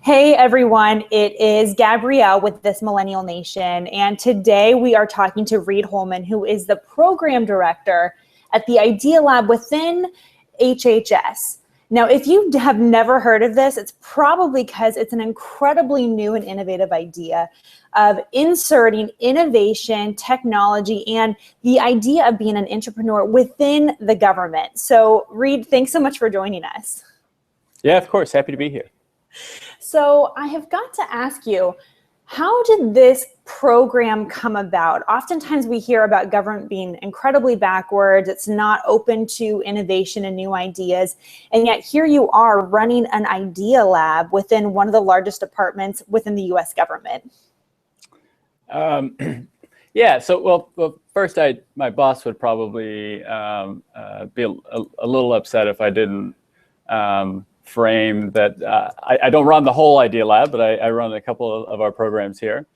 Hey everyone, it is Gabrielle with This Millennial Nation, and today we are talking to Reed Holman, who is the program director at the Idea Lab within HHS. Now, if you have never heard of this, it's probably because it's an incredibly new and innovative idea of inserting innovation, technology, and the idea of being an entrepreneur within the government. So, Reed, thanks so much for joining us. Yeah, of course. Happy to be here. So I have got to ask you, how did this program come about? Oftentimes we hear about government being incredibly backwards. It's not open to innovation and new ideas. And yet here you are running an Idea Lab within one of the largest departments within the US government. Yeah, so well first, my boss would probably be a little upset if I didn't frame that I don't run the whole Idea Lab, but I run a couple of our programs here.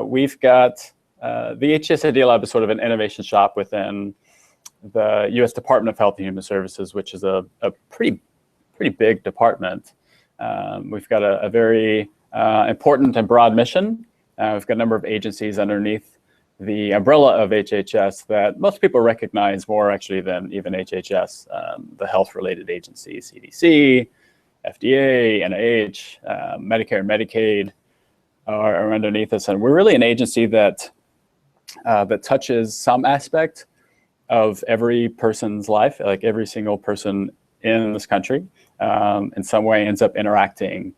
We've got the HHS Idea Lab is sort of an innovation shop within the U.S. Department of Health and Human Services, which is a pretty big department. We've got a very important and broad mission. We've got a number of agencies underneath the umbrella of HHS that most people recognize more actually than even HHS, the health-related agencies, CDC, FDA, NIH, Medicare and Medicaid are underneath us. And we're really an agency that touches some aspect of every person's life, like every single person in this country in some way ends up interacting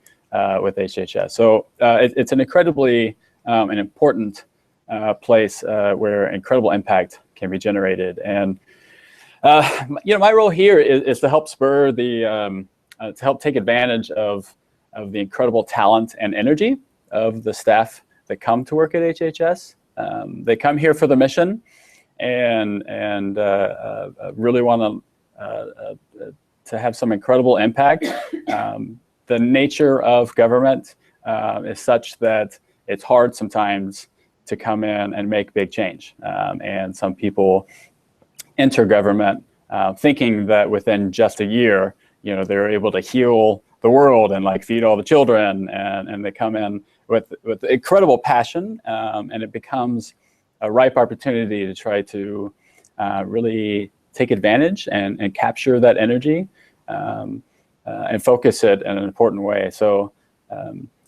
with HHS. So it's an incredibly an important place where incredible impact can be generated. And my role here is to help spur to help take advantage of the incredible talent and energy of the staff that come to work at HHS. They come here for the mission and really want to have some incredible impact. The nature of government is such that it's hard sometimes to come in and make big change. And some people enter government thinking that within just a year, they're able to heal the world and like feed all the children. And they come in with incredible passion, and it becomes a ripe opportunity to try to really take advantage and capture that energy and focus it in an important way.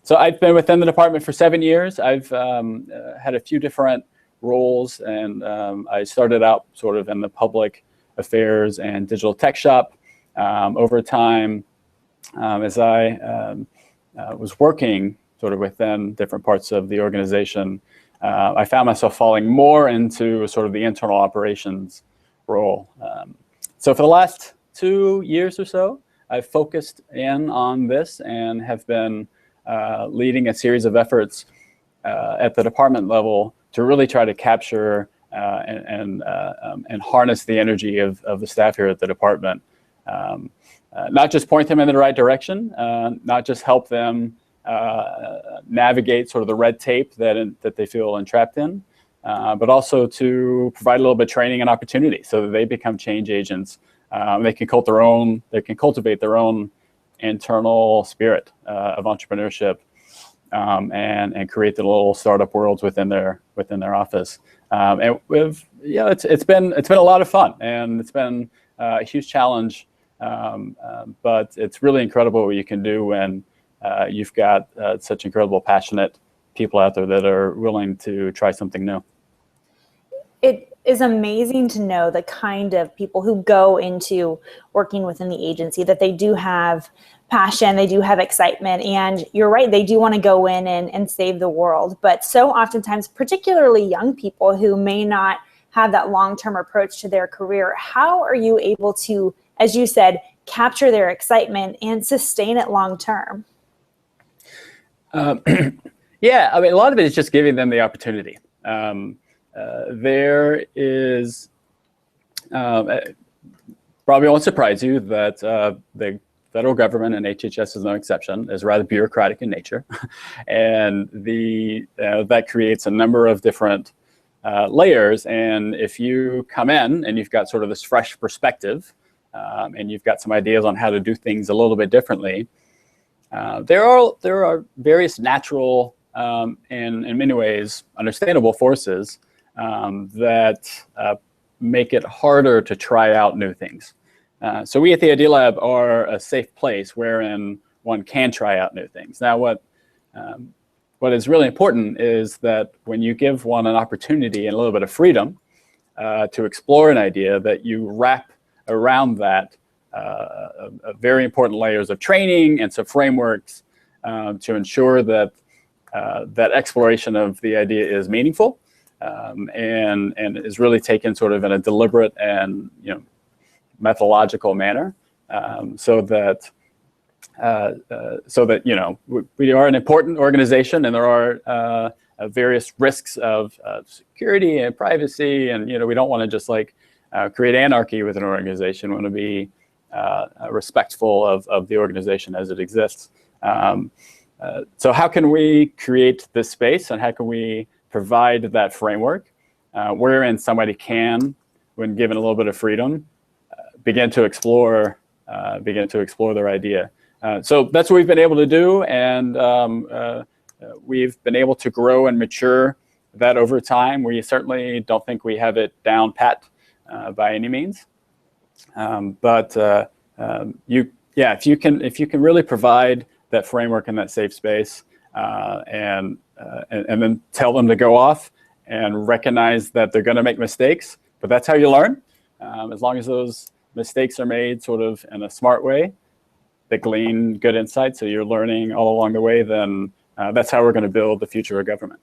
So I've been within the department for 7 years. I've had a few different roles, and I started out sort of in the public affairs and digital tech shop. Over time, as I was working sort of within different parts of the organization, I found myself falling more into sort of the internal operations role. So for the last 2 years or so, I've focused in on this and have been leading a series of efforts at the department level to really try to capture and harness the energy of the staff here at the department. Not just point them in the right direction, not just help them navigate sort of the red tape that they feel entrapped in, but also to provide a little bit of training and opportunity so that they become change agents. They can cultivate their own internal spirit of entrepreneurship and create the little startup worlds within their office. And it's been a lot of fun, and it's been a huge challenge. But it's really incredible what you can do when you've got such incredible, passionate people out there that are willing to try something new. It is amazing to know the kind of people who go into working within the agency, that they do have passion, they do have excitement, and you're right, they do want to go in and save the world. But so oftentimes, particularly young people who may not have that long-term approach to their career, how are you able to, as you said, capture their excitement and sustain it long-term? Yeah, I mean, a lot of it is just giving them the opportunity. There is, probably won't surprise you that the federal government, and HHS is no exception, is rather bureaucratic in nature. And that creates a number of different layers. And if you come in and you've got sort of this fresh perspective, and you've got some ideas on how to do things a little bit differently, there are various natural and in many ways understandable forces that make it harder to try out new things. So we at the Idea Lab are a safe place wherein one can try out new things. Now, what is really important is that when you give one an opportunity and a little bit of freedom to explore an idea, that you wrap around that very important layers of training and some frameworks to ensure that that exploration of the idea is meaningful and is really taken sort of in a deliberate and methodological manner, so that we are an important organization, and there are various risks of security and privacy, and we don't want to just create anarchy with an organization. We want to be respectful of the organization as it exists. So how can we create this space, and how can we provide that framework wherein somebody can, when given a little bit of freedom, begin to explore their idea? So that's what we've been able to do, and we've been able to grow and mature that over time. We certainly don't think we have it down pat by any means, but if you can really provide that framework and that safe space, and then tell them to go off and recognize that they're going to make mistakes, but that's how you learn. As long as those mistakes are made sort of in a smart way that glean good insight, so you're learning all along the way, then that's how we're going to build the future of government.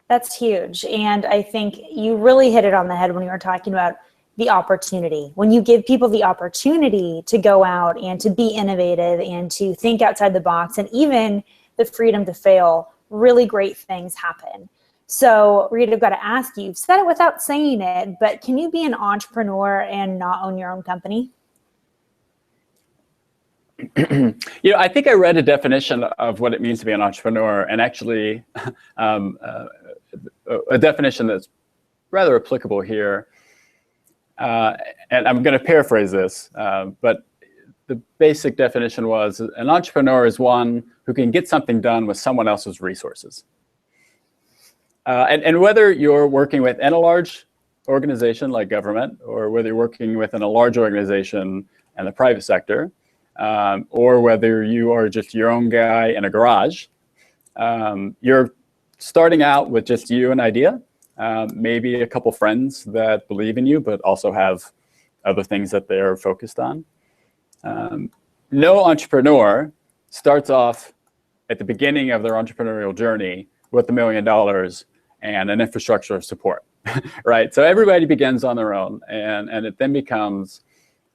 That's huge. And I think you really hit it on the head when you were talking about the opportunity. When you give people the opportunity to go out and to be innovative and to think outside the box, and even the freedom to fail, really great things happen. So Reed, I've got to ask you, you've said it without saying it, but can you be an entrepreneur and not own your own company? I think I read a definition of what it means to be an entrepreneur, and actually a definition that's rather applicable here. And I'm going to paraphrase this, but the basic definition was an entrepreneur is one who can get something done with someone else's resources. And whether you're working within a large organization like government, or whether you're working within a large organization in the private sector, or whether you are just your own guy in a garage, you're starting out with just you, an idea, maybe a couple friends that believe in you, but also have other things that they're focused on. No entrepreneur starts off at the beginning of their entrepreneurial journey with $1 million and an infrastructure of support, right? So everybody begins on their own, and it then becomes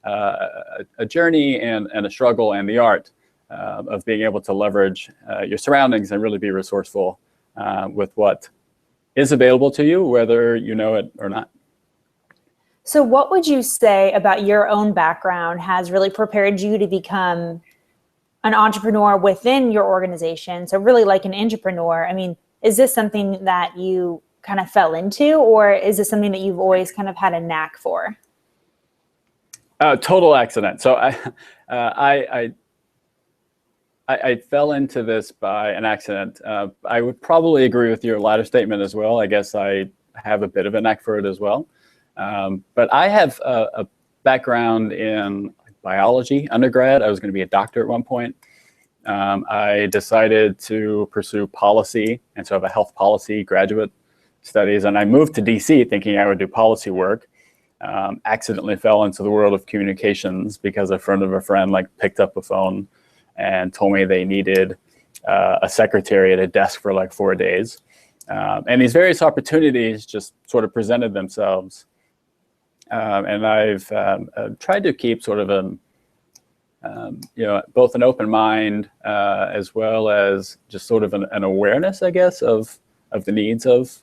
a journey and a struggle and the art of being able to leverage your surroundings and really be resourceful with what is available to you, whether you know it or not. So what would you say about your own background has really prepared you to become an entrepreneur within your organization? So really like an entrepreneur. I mean, is this something that you kind of fell into, or is this something that you've always kind of had a knack for? Total accident. So I fell into this by an accident. I would probably agree with your latter statement as well. I guess I have a bit of a knack for it as well. But I have a background in biology undergrad. I was going to be a doctor at one point. I decided to pursue policy, and so I have a health policy graduate studies. And I moved to DC thinking I would do policy work. Accidentally fell into the world of communications because a friend of a friend picked up a phone and told me they needed a secretary at a desk for 4 days. And these various opportunities just sort of presented themselves. And I've tried to keep sort of both an open mind as well as just sort of an awareness, I guess, of the needs of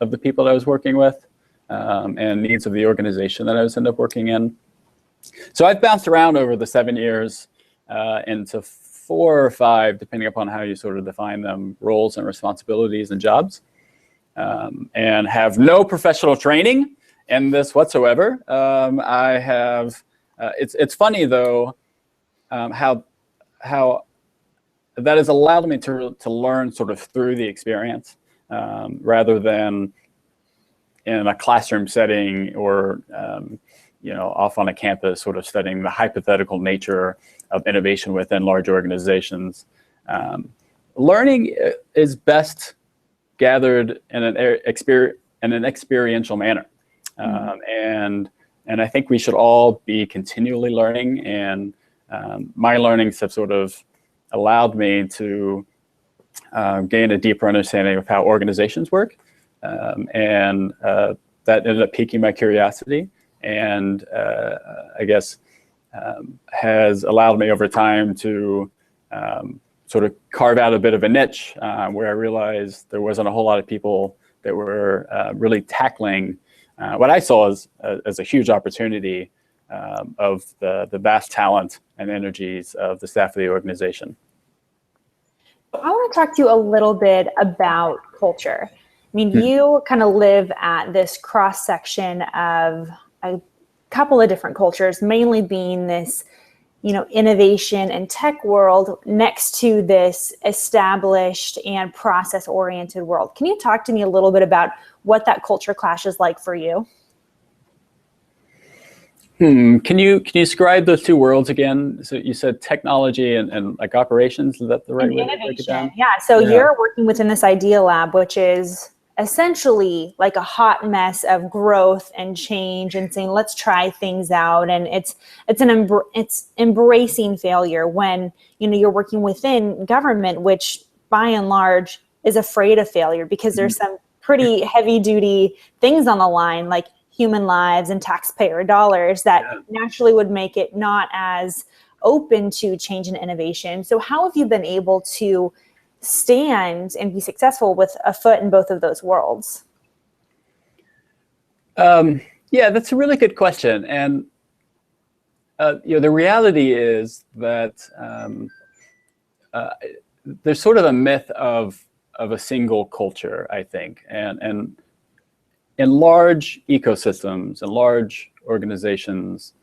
the people that I was working with, and needs of the organization that I was ended up working in. So I've bounced around over the 7 years into 4 or 5, depending upon how you sort of define them, roles and responsibilities and jobs, and have no professional training in this whatsoever. I have, it's funny though, how that has allowed me to learn sort of through the experience, rather than in a classroom setting or off on a campus, sort of studying the hypothetical nature of innovation within large organizations. Learning is best gathered in an experiential manner, and I think we should all be continually learning. And my learnings have sort of allowed me to gain a deeper understanding of how organizations work, and that ended up piquing my curiosity, and I guess has allowed me over time to sort of carve out a bit of a niche, where I realized there wasn't a whole lot of people that were really tackling what I saw as a huge opportunity of the vast talent and energies of the staff of the organization. I want to talk to you a little bit about culture. I mean, you kind of live at this cross section of a couple of different cultures, mainly being this, innovation and tech world next to this established and process-oriented world. Can you talk to me a little bit about what that culture clash is like for you? Can you describe those two worlds again? So you said technology and like operations. Is that the right way to break it down? Yeah. So you're working within this idea lab, which is essentially like a hot mess of growth and change, and saying, let's try things out. And it's embracing failure when, you're working within government, which by and large is afraid of failure because there's some pretty heavy duty things on the line, like human lives and taxpayer dollars that naturally would make it not as open to change and innovation. So how have you been able to stand and be successful with a foot in both of those worlds? Yeah, that's a really good question. And the reality is that there's sort of a myth of a single culture, I think, and in large ecosystems and large organizations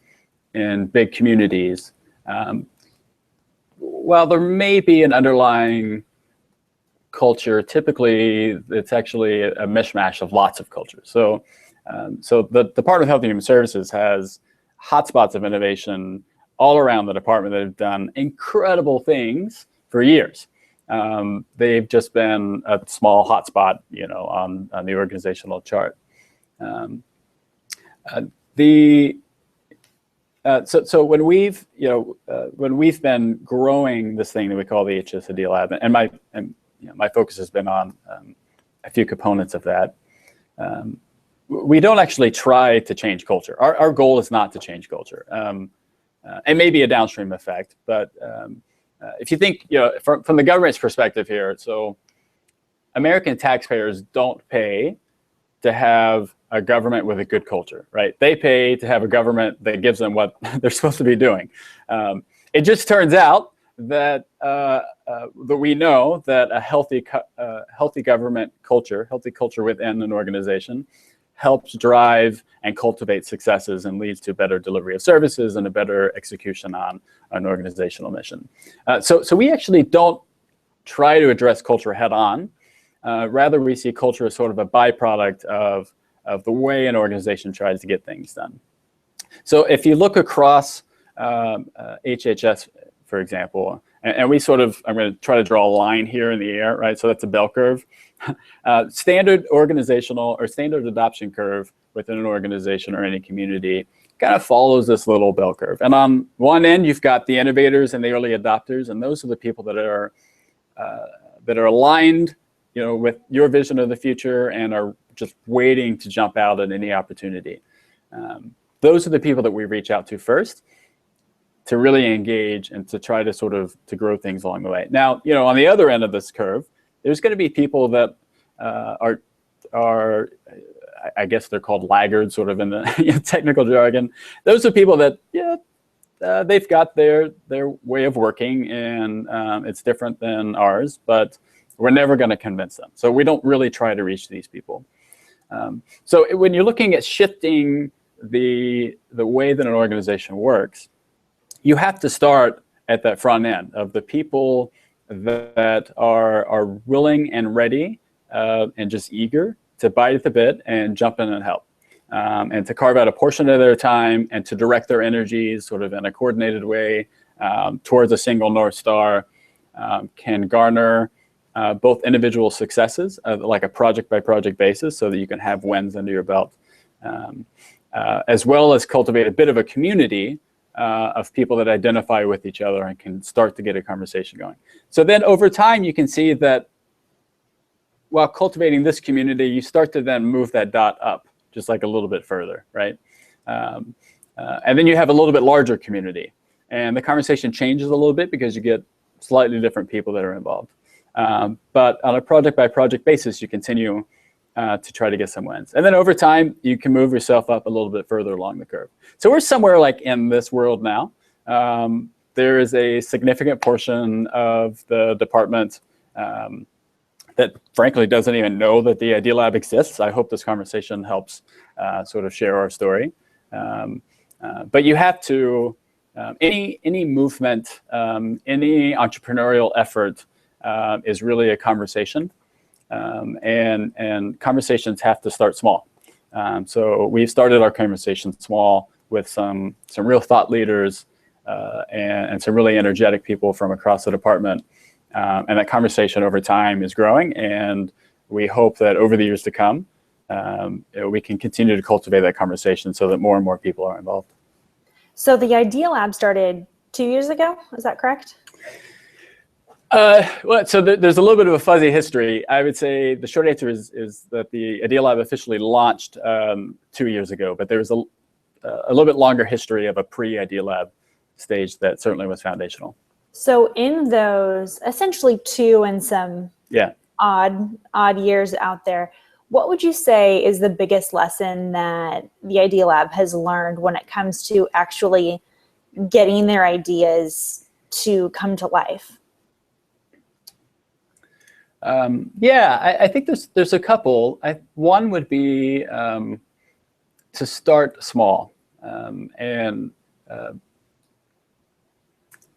in big communities, while there may be an underlying culture, typically it's actually a mishmash of lots of cultures. So the Department of Health and Human Services has hotspots of innovation all around the department that have done incredible things for years. They've just been a small hotspot, on the organizational chart. So when we've been growing this thing that we call the HS Idea Lab, and my focus has been on a few components of that. We don't actually try to change culture. Our goal is not to change culture. It may be a downstream effect, but if you think, from the government's perspective here, so American taxpayers don't pay to have a government with a good culture, right? They pay to have a government that gives them what they're supposed to be doing. It just turns out that that we know that a healthy government culture, healthy culture within an organization, helps drive and cultivate successes and leads to better delivery of services and a better execution on an organizational mission. So we actually don't try to address culture head on. Rather, we see culture as sort of a byproduct of the way an organization tries to get things done. So if you look across HHS, for example, and we sort of, I'm going to try to draw a line here in the air, right? So that's a bell curve. Standard organizational or standard adoption curve within an organization or any community kind of follows this little bell curve. And on one end, you've got the innovators and the early adopters, and those are the people that are aligned, with your vision of the future and are just waiting to jump out at any opportunity. Those are the people that we reach out to first to really engage and to try to sort of to grow things along the way. Now, on the other end of this curve, there's going to be people that are I guess they're called laggards, sort of in the technical jargon. Those are people that they've got their way of working, and it's different than ours, but we're never going to convince them. So we don't really try to reach these people. So when you're looking at shifting the way that an organization works, you have to start at that front end of the people that are willing and ready and just eager to bite at the bit and jump in and help. And to carve out a portion of their time and to direct their energies sort of in a coordinated way towards a single North Star can garner both individual successes, like a project by project basis, so that you can have wins under your belt, as well as cultivate a bit of a community of people that identify with each other and can start to get a conversation going. So then over time, you can see that while cultivating this community, you start to then move that dot up just like a little bit further, right? And then you have a little bit larger community. And the conversation changes a little bit because you get slightly different people that are involved. But on a project by project basis, you continue to try to get some wins. And then over time, you can move yourself up a little bit further along the curve. So we're somewhere like in this world now. There is a significant portion of the department that frankly doesn't even know that the Idea Lab exists. I hope this conversation helps sort of share our story. But you have to, any movement, any entrepreneurial effort is really a conversation. And conversations have to start small. So we've started our conversation small with some real thought leaders and some really energetic people from across the department. And that conversation over time is growing, and we hope that over the years to come, we can continue to cultivate that conversation so that more and more people are involved. So the Idea Lab started 2 years ago, is that correct? Well, so there's a little bit of a fuzzy history. I would say the short answer is that the Idea Lab officially launched 2 years ago, but there's a little bit longer history of a pre-Idea Lab stage that certainly was foundational. So in those essentially 2 and some odd years out there, what would you say is the biggest lesson that the Idea Lab has learned when it comes to actually getting their ideas to come to life? I think there's a couple. One would be to start small, and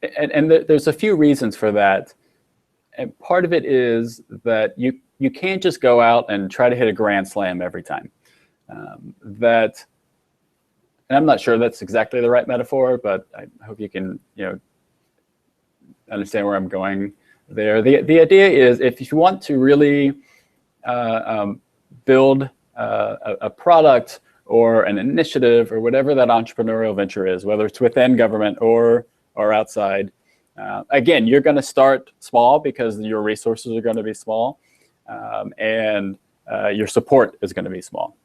there's a few reasons for that. And part of it is that you can't just go out and try to hit a grand slam every time. And I'm not sure that's exactly the right metaphor, but I hope you can understand where I'm going there. The idea is if you want to really build a product or an initiative or whatever that entrepreneurial venture is, whether it's within government or outside, again, you're going to start small because your resources are going to be small, and your support is going to be small.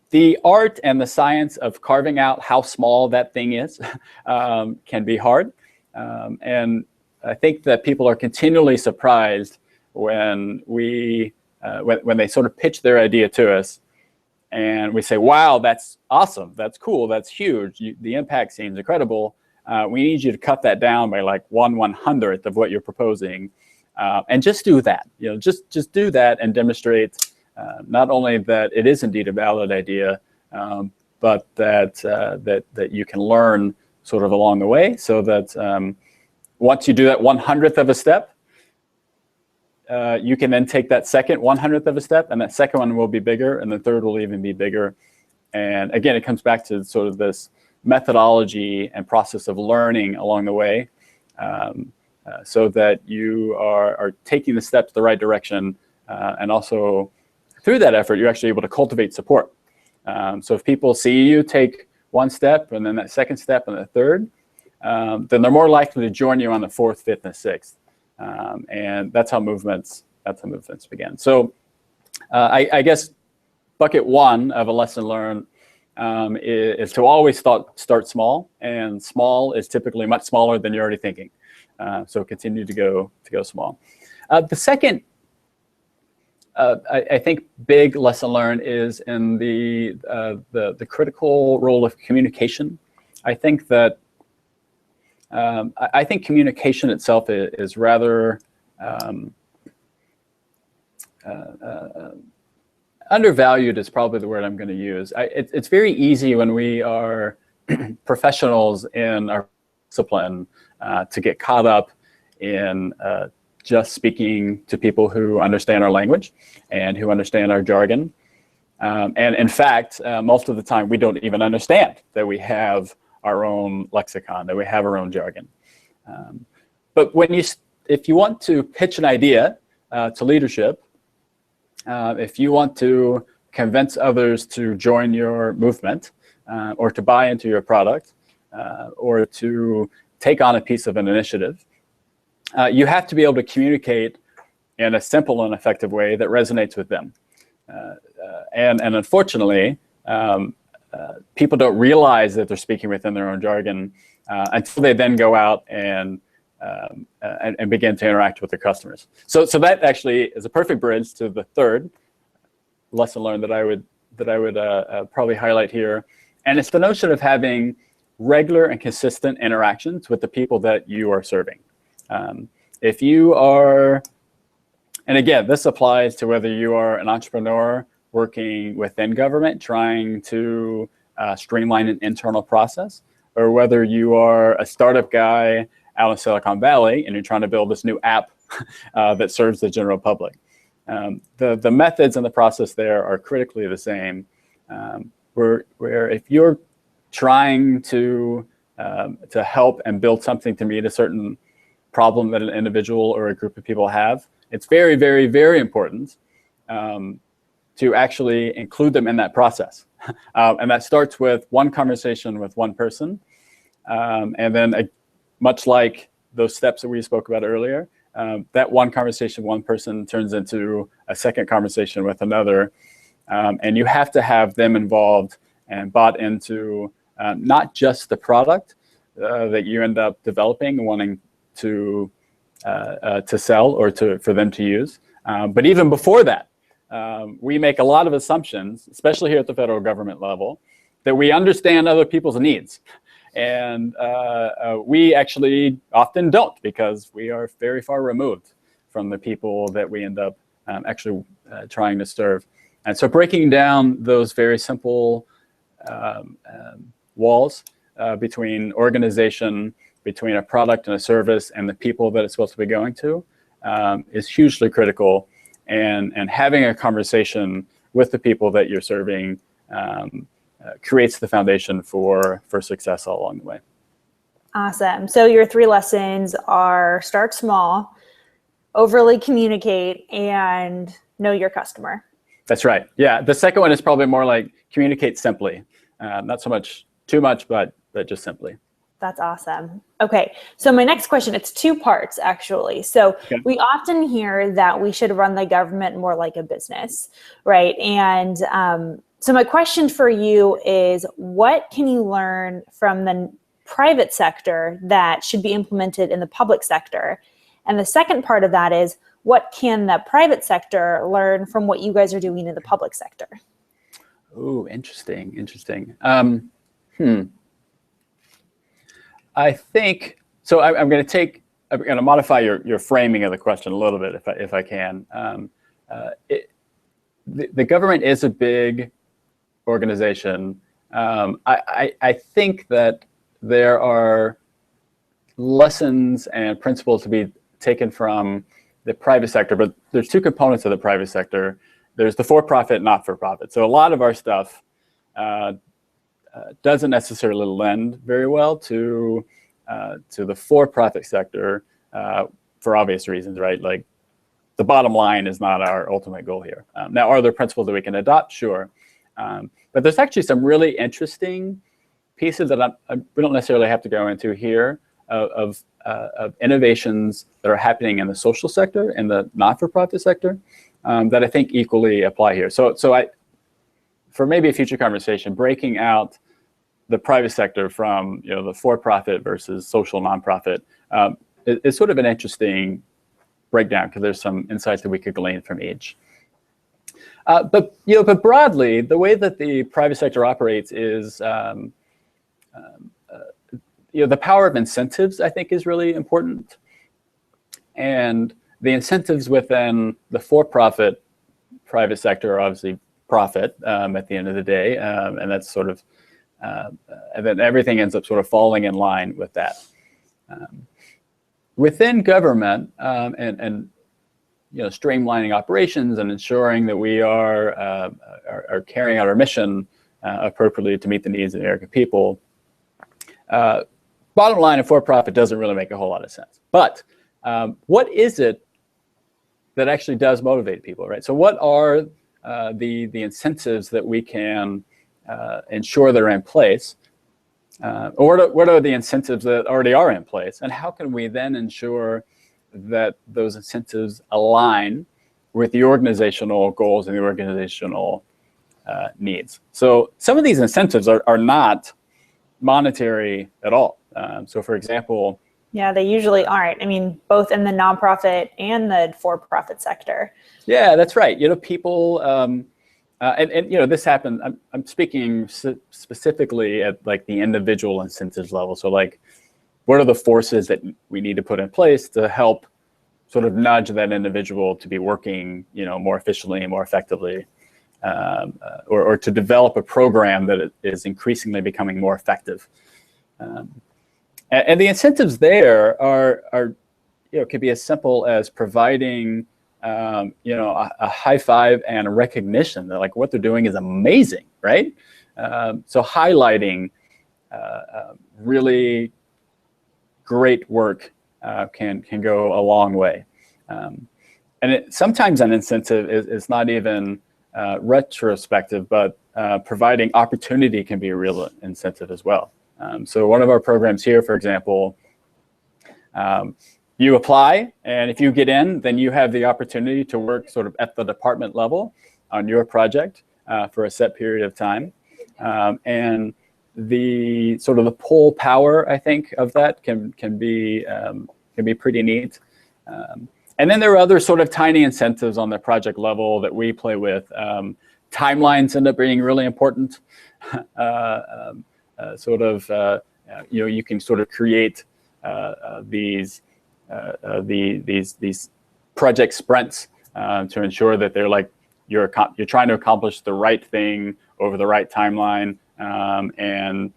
The art and the science of carving out how small that thing is can be hard. And I think that people are continually surprised when when they sort of pitch their idea to us, and we say, "Wow, that's awesome! That's cool! That's huge! The impact seems incredible. We need you to cut that down by like 1/100th of what you're proposing, and just do that. Just do that and demonstrate not only that it is indeed a valid idea, but that you can learn sort of along the way, so that once you do that 100th of a step, you can then take that second 100th of a step, and that second one will be bigger, and the third will even be bigger. And again, it comes back to sort of this methodology and process of learning along the way, so that you are taking the steps the right direction, and also through that effort, you're actually able to cultivate support. So if people see you take one step and then that second step and the third, then they're more likely to join you on the fourth, fifth, and sixth. And that's how movements begin. So I guess bucket one of a lesson learned is to always start small, and small is typically much smaller than you're already thinking. So continue to go small. The second, I think, big lesson learned is in the critical role of communication. I think that I think communication itself is rather undervalued is probably the word I'm going to use. It's very easy when we are professionals in our discipline to get caught up in just speaking to people who understand our language and who understand our jargon. And in fact, most of the time, we don't even understand that we have our own lexicon, that we have our own jargon. But if you want to pitch an idea to leadership, if you want to convince others to join your movement, or to buy into your product, or to take on a piece of an initiative, you have to be able to communicate in a simple and effective way that resonates with them. And unfortunately, people don't realize that they're speaking within their own jargon until they then go out and begin to interact with their customers. So that actually is a perfect bridge to the third lesson learned that I would probably highlight here. And it's the notion of having regular and consistent interactions with the people that you are serving. If you are, and again, this applies to whether you are an entrepreneur working within government, trying to streamline an internal process, or whether you are a startup guy out in Silicon Valley and you're trying to build this new app that serves the general public. The methods and the process there are critically the same. Where if you're trying to help and build something to meet a certain problem that an individual or a group of people have, it's very, very, very important to actually include them in that process. And that starts with one conversation with one person. And then much like those steps that we spoke about earlier, that one conversation, one person turns into a second conversation with another. And you have to have them involved and bought into not just the product that you end up developing and wanting to sell or for them to use. But even before that, we make a lot of assumptions, especially here at the federal government level, that we understand other people's needs. And we actually often don't, because we are very far removed from the people that we end up actually trying to serve. And so breaking down those very simple walls between organization, between a product and a service and the people that it's supposed to be going to is hugely critical. And having a conversation with the people that you're serving creates the foundation for success all along the way. Awesome. So your 3 lessons are: start small, overly communicate, and know your customer. That's right. Yeah. The second one is probably more like communicate simply. Not so much too much, but just simply. That's awesome. Okay. So my next question, it's 2 parts actually. So okay. We often hear that we should run the government more like a business, right? And so my question for you is, what can you learn from the private sector that should be implemented in the public sector? And the second part of that is, what can the private sector learn from what you guys are doing in the public sector? Oh, interesting. I think, so I'm going to modify your framing of the question a little bit if I can. The government is a big organization. I think that there are lessons and principles to be taken from the private sector, but there's 2 components of the private sector. There's the for-profit, not-for-profit. So a lot of our stuff doesn't necessarily lend very well to the for-profit sector for obvious reasons, right? Like, the bottom line is not our ultimate goal here. Now, are there principles that we can adopt? Sure. But there's actually some really interesting pieces that we don't necessarily have to go into here of innovations that are happening in the social sector and the not-for-profit sector that I think equally apply here. So for maybe a future conversation, breaking out the private sector from the for-profit versus social nonprofit is sort of an interesting breakdown, because there's some insights that we could glean from each. But broadly, the way that the private sector operates is the power of incentives, I think, is really important. And the incentives within the for-profit private sector are obviously profit at the end of the day, and that's and then everything ends up sort of falling in line with that. within government, and streamlining operations and ensuring that we are carrying out our mission appropriately to meet the needs of the American people. Bottom line, a for-profit doesn't really make a whole lot of sense. But what is it that actually does motivate people, right? So what are the incentives that we can ensure that are in place? Or what are the incentives that already are in place? And how can we then ensure that those incentives align with the organizational goals and the organizational needs? So some of these incentives are not monetary at all. So for example, yeah, they usually aren't. I mean, both in the nonprofit and the for-profit sector. Yeah, that's right. People, this happened. I'm speaking specifically at like the individual incentives level. So like, what are the forces that we need to put in place to help sort of nudge that individual to be working, more efficiently and more effectively, or to develop a program that is increasingly becoming more effective. And the incentives there are could be as simple as providing, a high five and a recognition that like what they're doing is amazing, right? So highlighting really great work can go a long way. And sometimes an incentive is not even retrospective, but providing opportunity can be a real incentive as well. So one of our programs here, for example, you apply, and if you get in, then you have the opportunity to work sort of at the department level on your project for a set period of time. And the sort of the pull power, I think, of that can be pretty neat. And then there are other sort of tiny incentives on the project level that we play with. Timelines end up being really important. You can sort of create these project sprints to ensure that they're like you're trying to accomplish the right thing over the right timeline. And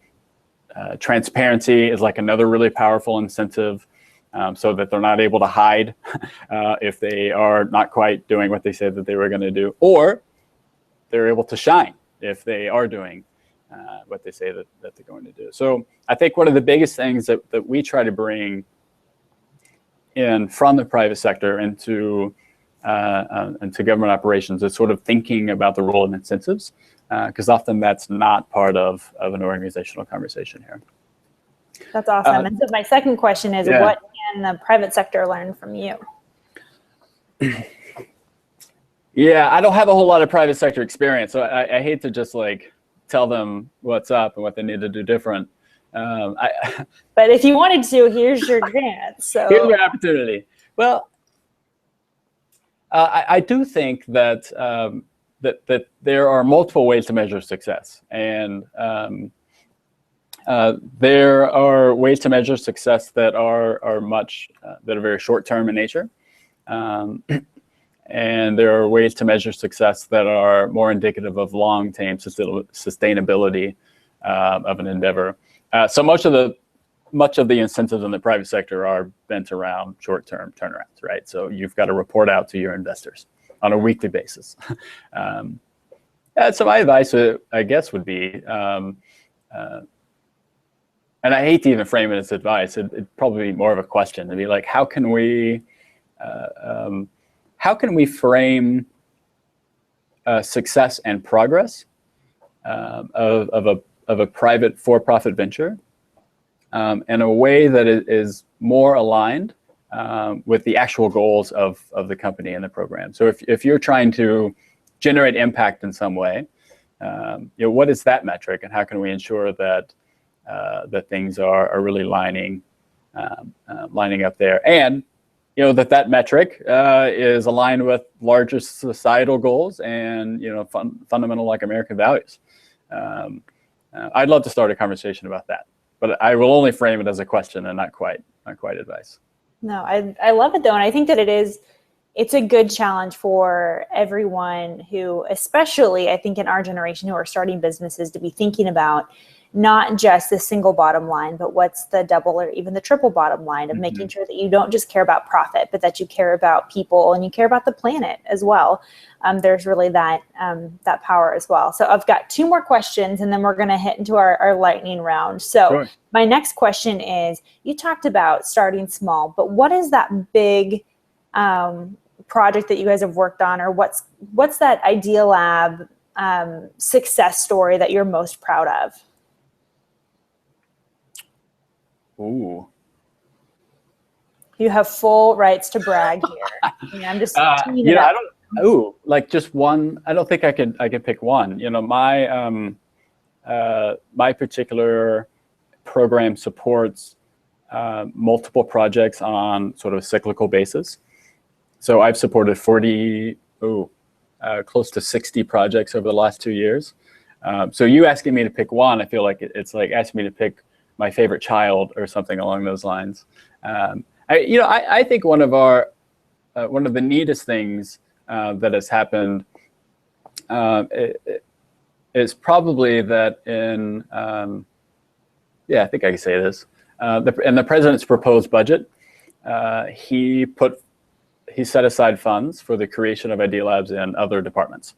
transparency is like another really powerful incentive, so that they're not able to hide if they are not quite doing what they said that they were going to do, or they're able to shine if they are doing what they say that they're going to do. So I think one of the biggest things that we try to bring in from the private sector into government operations is sort of thinking about the role of incentives, because often that's not part of an organizational conversation here. That's awesome. And so my second question is, what can the private sector learn from you? Yeah, I don't have a whole lot of private sector experience, so I hate to just like tell them what's up and what they need to do different. But if you wanted to, here's your grant. So here's your opportunity. Well, I do think that that there are multiple ways to measure success, and there are ways to measure success that are very short-term in nature. And there are ways to measure success that are more indicative of long-term sustainability of an endeavor. So much of the incentives in the private sector are bent around short-term turnarounds, right? So you've got to report out to your investors on a weekly basis. So my advice, I guess, would be, and I hate to even frame it as advice, it'd probably be more of a question. It'd be like, how can we frame success and progress of a private for-profit venture in a way that is more aligned with the actual goals of the company and the program? So if you're trying to generate impact in some way, what is that metric, and how can we ensure that that things are really lining up there, and that metric is aligned with larger societal goals and fundamental like American values. I'd love to start a conversation about that, but I will only frame it as a question and not quite advice. No, I love it though, and I think that it's a good challenge for everyone who, especially I think in our generation who are starting businesses, to be thinking about, not just the single bottom line, but what's the double or even the triple bottom line of making sure that you don't just care about profit, but that you care about people and you care about the planet as well. There's really that power as well. So I've got 2 more questions, and then we're going to hit into our lightning round. So sure. My next question is, you talked about starting small, but what is that big project that you guys have worked on, or what's that Idea Lab success story that you're most proud of? Ooh. You have full rights to brag here. I'm just you know, I don't. Ooh, like just one. I don't think I could pick one. You know, my my particular program supports multiple projects on sort of a cyclical basis. So I've supported close to 60 projects over the last 2 years. So you asking me to pick one, I feel like it's like asking me to pick my favorite child or something along those lines. I think one of the neatest things that has happened is probably that in I think I can say this. In the president's proposed budget, he set aside funds for the creation of Idea Labs in other departments,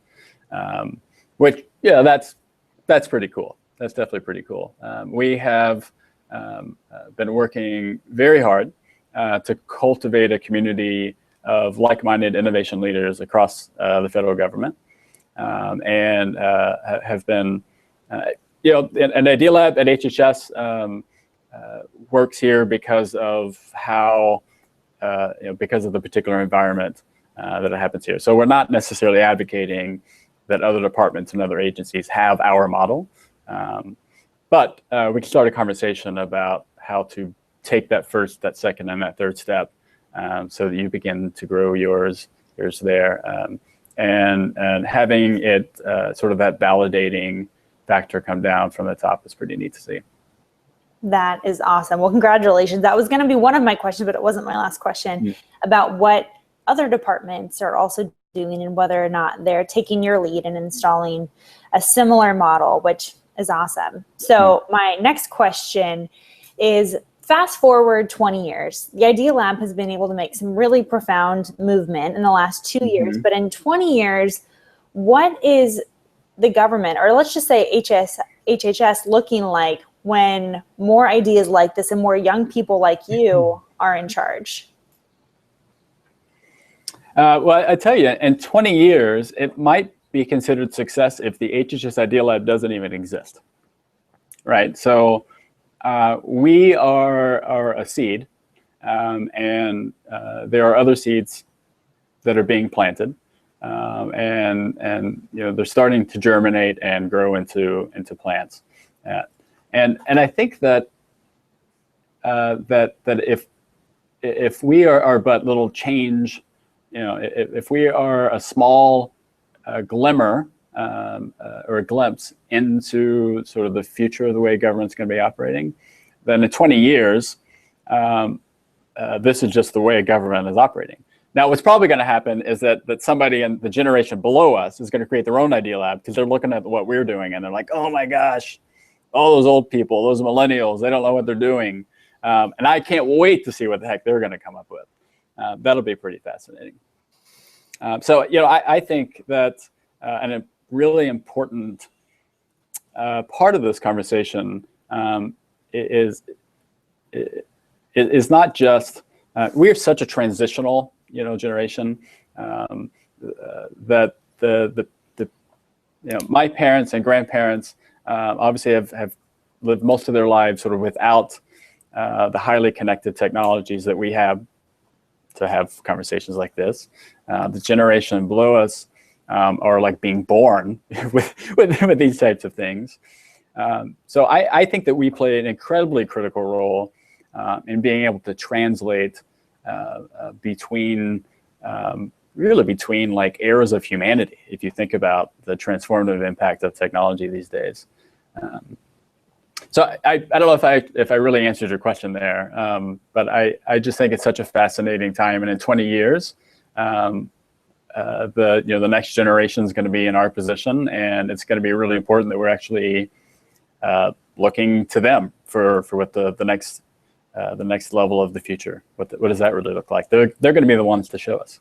which that's pretty cool. That's definitely pretty cool. We have been working very hard to cultivate a community of like-minded innovation leaders across the federal government, and have been, an Idea Lab at HHS works here because of how, because of the particular environment that it happens here. So we're not necessarily advocating that other departments and other agencies have our model, but we can start a conversation about how to take that first, that second, and that third step, so that you begin to grow yours there, and having it sort of that validating factor come down from the top is pretty neat to see. That is awesome. Well, congratulations. That was going to be one of my questions, but it wasn't my last question, about what other departments are also doing and whether or not they're taking your lead and installing a similar model, which is awesome. So my next question is, fast forward 20 years. The Idea Lab has been able to make some really profound movement in the last 2 years, but in 20 years, what is the government, or let's just say HHS, looking like when more ideas like this and more young people like you are in charge? Well, I tell you, in 20 years, it might be considered success if the HHS Idea Lab doesn't even exist, right? So we are a seed, and there are other seeds that are being planted, and they're starting to germinate and grow into plants, and I think that if we are but little change, if we are a small glimmer or a glimpse into sort of the future of the way government's going to be operating, then in 20 years, this is just the way government is operating. Now, what's probably going to happen is that somebody in the generation below us is going to create their own Idea Lab because they're looking at what we're doing and they're like, oh my gosh, all those old people, those millennials, they don't know what they're doing. And I can't wait to see what the heck they're going to come up with. That'll be pretty fascinating. So, I think that a really important part of this conversation is not just, we are such a transitional, generation, that my parents and grandparents obviously have lived most of their lives sort of without the highly connected technologies that we have to have conversations like this. The generation below us are like being born with these types of things. So I think that we play an incredibly critical role in being able to translate between like eras of humanity, if you think about the transformative impact of technology these days. So I don't know if I really answered your question there, but I just think it's such a fascinating time, and in 20 years, the next generation is going to be in our position, and it's going to be really important that we're actually looking to them for what the next level of the future. What does that really look like? They're going to be the ones to show us.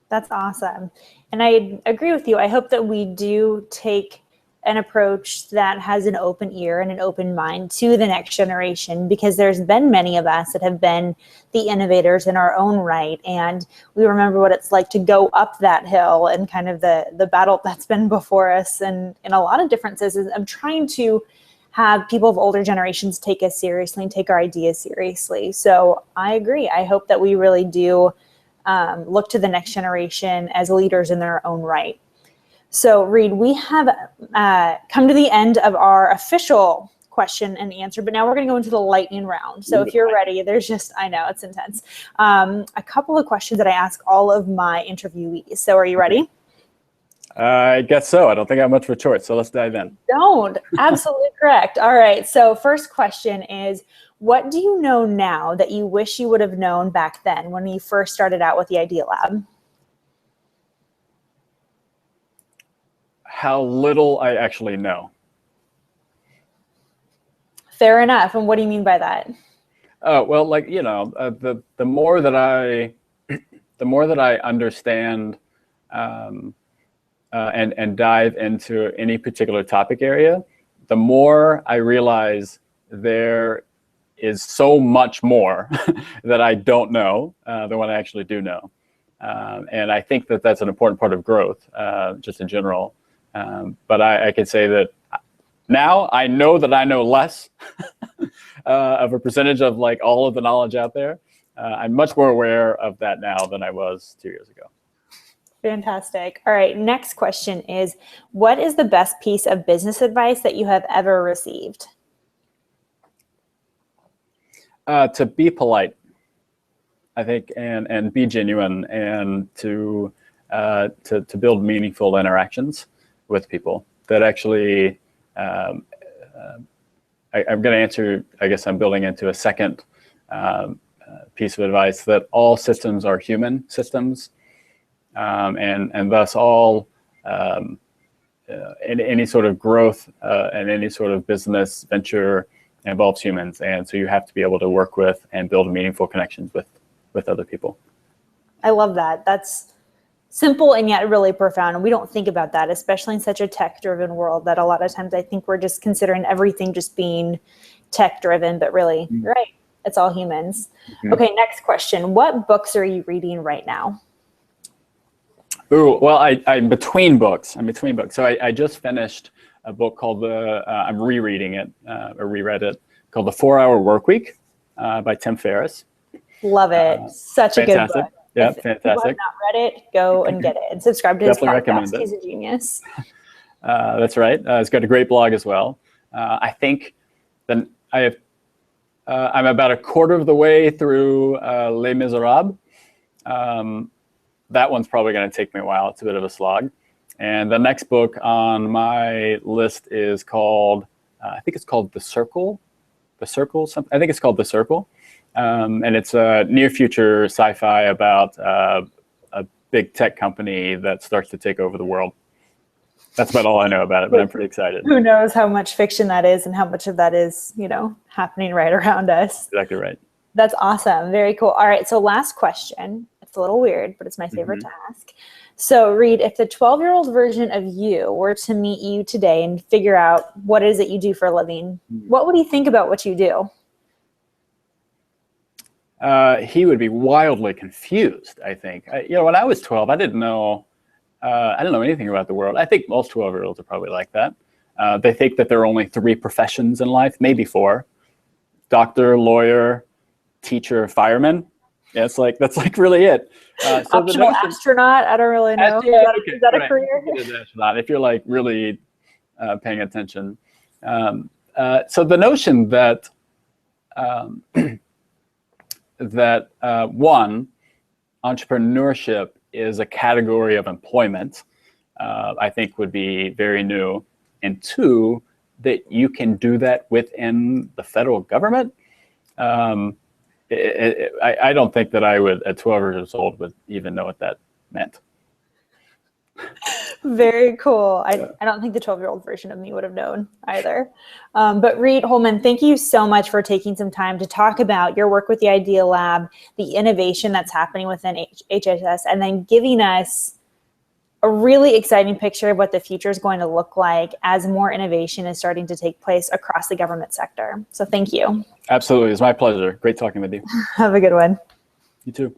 That's awesome. And I agree with you. I hope that we do take an approach that has an open ear and an open mind to the next generation, because there's been many of us that have been the innovators in our own right. And we remember what it's like to go up that hill and kind of the battle that's been before us. And in a lot of differences, I'm trying to have people of older generations take us seriously and take our ideas seriously. So I agree. I hope that we really do look to the next generation as leaders in their own right. So Reed, we have come to the end of our official question and answer, but now we're going to go into the lightning round. So if you're ready, I know it's intense. A couple of questions that I ask all of my interviewees. So are you ready? I guess so. I don't think I have much of a choice, so let's dive in. Don't. Absolutely correct. All right. So first question is, what do you know now that you wish you would have known back then when you first started out with the Idea Lab? How little I actually know. Fair enough. And what do you mean by that? Oh, well, like, the more that I understand and dive into any particular topic area, the more I realize there is so much more that I don't know than what I actually do know. And I think that that's an important part of growth, just in general. But I can say that now I know that I know less of a percentage of like all of the knowledge out there. I'm much more aware of that now than I was 2 years ago. Fantastic. All right. Next question is, what is the best piece of business advice that you have ever received? To be polite, I think, and be genuine, and to build meaningful interactions with people that actually, I'm going to answer, I guess I'm building into a second piece of advice, that all systems are human systems, and thus all, any sort of growth and any sort of business venture involves humans. And so you have to be able to work with and build meaningful connections with other people. I love that. That's simple and yet really profound. And we don't think about that, especially in such a tech-driven world, that a lot of times I think we're just considering everything just being tech-driven, but really, you're right, it's all humans. Mm-hmm. Okay, next question. What books are you reading right now? Ooh, well, I'm between books. So I just finished a book called I'm rereading it, or reread it, called The 4-Hour Workweek by Tim Ferriss. Love it. Such a good book. Yeah, if fantastic. If you have not read it, go and get it and subscribe to his podcast. He's a genius. That's right. It's got a great blog as well. I think that I'm about a quarter of the way through Les Miserables. That one's probably going to take me a while. It's a bit of a slog. And the next book on my list is called, I think it's called The Circle. I think it's called The Circle. And it's a near future sci-fi about a big tech company that starts to take over the world. That's about all I know about it, but I'm pretty excited. Who knows how much fiction that is and how much of that is, happening right around us. Exactly right. That's awesome. Very cool. All right. So last question. It's a little weird, but it's my favorite to ask. So Reed, if the 12-year-old version of you were to meet you today and figure out what it is that you do for a living, what would he think about what you do? He would be wildly confused, I think. When I was 12, I didn't know anything about the world. I think most 12-year-olds are probably like that. They think that there are only 3 professions in life, maybe 4: doctor, lawyer, teacher, fireman. Yeah, that's like really it. So optional astronaut, I don't really know. Is that a career? Astronaut, if you're like really paying attention. So the notion that one, entrepreneurship is a category of employment, I think would be very new. And 2, that you can do that within the federal government. I don't think that I would, at 12 years old, would even know what that meant. Very cool. I don't think the 12-year-old version of me would have known either. But Reed Holman, thank you so much for taking some time to talk about your work with the Idea Lab, the innovation that's happening within HHS, and then giving us a really exciting picture of what the future is going to look like as more innovation is starting to take place across the government sector. So thank you. Absolutely. It's my pleasure. Great talking with you. Have a good one. You too.